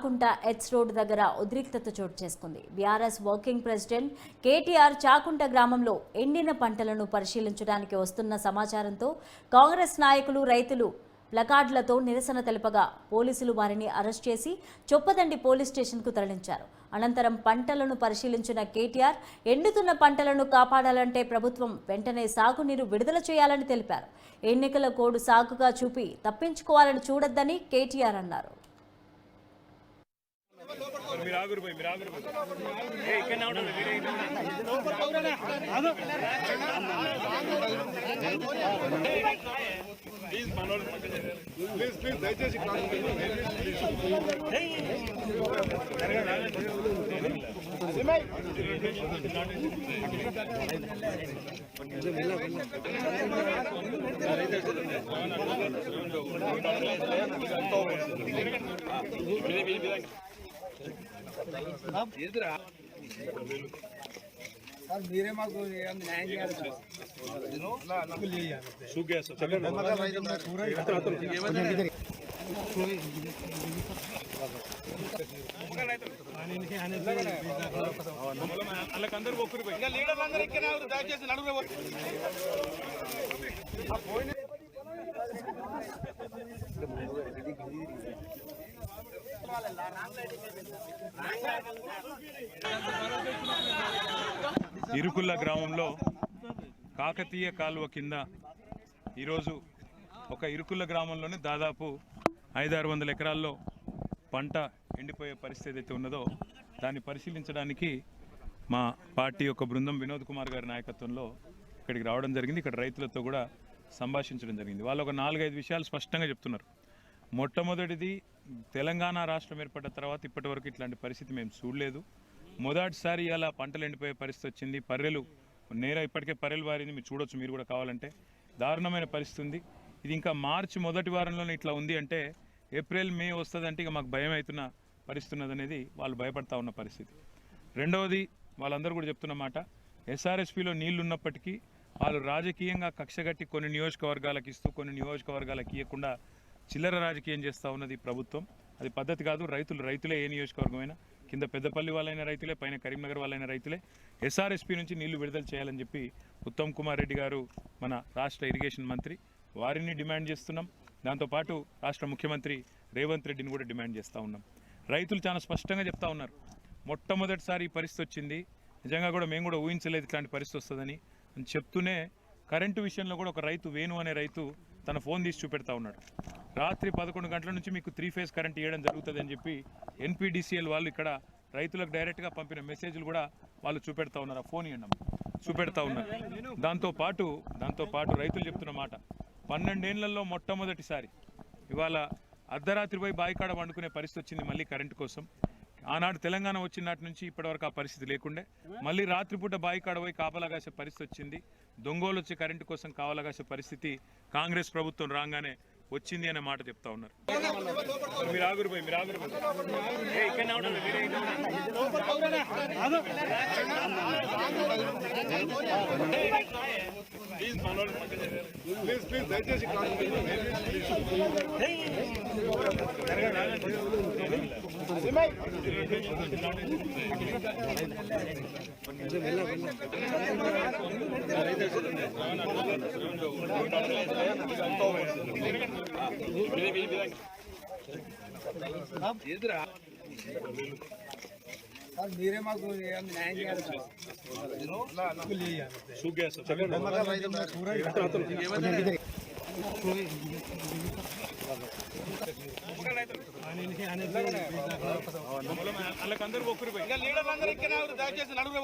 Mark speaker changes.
Speaker 1: Chakunta etch road దగ్గర ఉద్రిక్తత చోటు చేసుకుంది. BRS working president KTR Chakunta గ్రామంలో ఎండిన పంటలను పరిశీలించడానికి వస్తున్న సమాచారంతో కాంగ్రెస్ నాయకులు, రైతులు ప్లకార్డులతో నిరసన తెలుపగా పోలీసులు వారిని అరెస్ట్ చేసి చొప్పదండి పోలీస్ స్టేషన్కు తరలించారు. అనంతరం పంటలను పరిశీలించిన కేటీఆర్ ఎండుతున్న పంటలను కాపాడాలంటే ప్రభుత్వం వెంటనే సాగునీరు విడుదల చేయాలని తెలిపారు. ఎన్నికల కోడ్ సాకుగా చూపి తప్పించుకోవాలని చూడొద్దని కేటీఆర్ అన్నారు.
Speaker 2: మీరే మాకు న్యాయం చేయాలి. లీడర్లందరూ ఇక్కడ దయచేసి నడుగు.
Speaker 3: ఇరుకుల్ల గ్రామంలో కాకతీయ కాలువ కింద ఈరోజు ఒక ఇరుకుల్ల గ్రామంలోనే దాదాపు 500-600 ఎకరాల్లో పంట ఎండిపోయే పరిస్థితి అయితే ఉన్నదో దాన్ని పరిశీలించడానికి మా పార్టీ యొక్క బృందం వినోద్ కుమార్ గారి నాయకత్వంలో ఇక్కడికి రావడం జరిగింది. ఇక్కడ రైతులతో కూడా సంభాషించడం జరిగింది. వాళ్ళు ఒక 4-5 విషయాలు స్పష్టంగా చెప్తున్నారు. మొట్టమొదటిది, తెలంగాణ రాష్ట్రం ఏర్పడ్డ తర్వాత ఇప్పటివరకు ఇట్లాంటి పరిస్థితి మేము చూడలేదు. మొదటిసారి ఇలా పంటలు ఎండిపోయే పరిస్థితి వచ్చింది. పర్రెలు ఇప్పటికే పర్రెలు వారింది, మీరు చూడొచ్చు, మీరు కూడా కావాలంటే. దారుణమైన పరిస్థితి ఉంది. ఇది ఇంకా మార్చి మొదటి వారంలోనే ఇట్లా ఉంది అంటే ఏప్రిల్, మే వస్తుందంటే ఇక మాకు భయం అవుతున్న పరిస్థితి ఉన్నదనేది వాళ్ళు భయపడతా ఉన్న పరిస్థితి. రెండవది, వాళ్ళందరూ కూడా చెప్తున్న మాట, ఎస్ఆర్ఎస్పీలో నీళ్లు ఉన్నప్పటికీ వాళ్ళు రాజకీయంగా కక్షగట్టి కొన్ని నియోజకవర్గాలకు ఇస్తూ కొన్ని నియోజకవర్గాలకు ఇవ్వకుండా చిల్లర రాజకీయం చేస్తూ ఉన్నది ప్రభుత్వం. అది పద్ధతి కాదు. రైతులే ఏ నియోజకవర్గమైనా, కింద పెద్దపల్లి వాళ్ళైన రైతులే, పైన కరీంనగర్ వాళ్ళైన రైతులే ఎస్ఆర్ఎస్పీ నుంచి నీళ్లు విడుదల చేయాలని చెప్పి ఉత్తమ్ కుమార్ రెడ్డి గారు, మన రాష్ట్ర ఇరిగేషన్ మంత్రి, వారిని డిమాండ్ చేస్తున్నాం. దాంతోపాటు రాష్ట్ర ముఖ్యమంత్రి రేవంత్ రెడ్డిని కూడా డిమాండ్ చేస్తూ ఉన్నాం. రైతులు చాలా స్పష్టంగా చెప్తా ఉన్నారు, మొట్టమొదటిసారి ఈ పరిస్థితి వచ్చింది, నిజంగా కూడా మేము కూడా ఊహించలేదు ఇట్లాంటి పరిస్థితి వస్తుందని అని చెప్తూనే కరెంటు విషయంలో కూడా ఒక రైతు, వేణు అనే రైతు, తన ఫోన్ తీసి చూపెడతా ఉన్నాడు. రాత్రి 11 గంటల నుంచి మీకు 3 ఫేజ్ కరెంట్ ఇవ్వడం జరుగుతుంది అని చెప్పి NPDCL వాళ్ళు ఇక్కడ రైతులకు డైరెక్ట్గా పంపిన మెసేజ్లు కూడా వాళ్ళు చూపెడతా ఉన్నారు. ఆ ఫోన్ ఇవ్వడం చూపెడతా ఉన్నారు. దాంతోపాటు రైతులు చెప్తున్న మాట, 12 ఏళ్లలో మొట్టమొదటిసారి ఇవాళ అర్ధరాత్రి పోయి బాయికాడ వండుకునే పరిస్థితి వచ్చింది మళ్ళీ కరెంటు కోసం. ఆనాడు తెలంగాణ వచ్చిన నాటి నుంచి ఇప్పటివరకు ఆ పరిస్థితి లేకుండే మళ్ళీ రాత్రిపూట బాయికాడ పోయి కాపలాగాసే పరిస్థితి వచ్చింది. దొంగోలు వచ్చి కరెంటు కోసం కావలాగాసే పరిస్థితి కాంగ్రెస్ ప్రభుత్వం రాగానే వచ్చింది అనే మాట చెప్తా ఉన్నారు. మీరు ఆగురు పోయి
Speaker 2: ప్లీజ్ దయచేసి మీరే మాకు న్యాయం చేయాలి. లీడర్లందరూ ఇక్కడ దయచేసి నడుగు.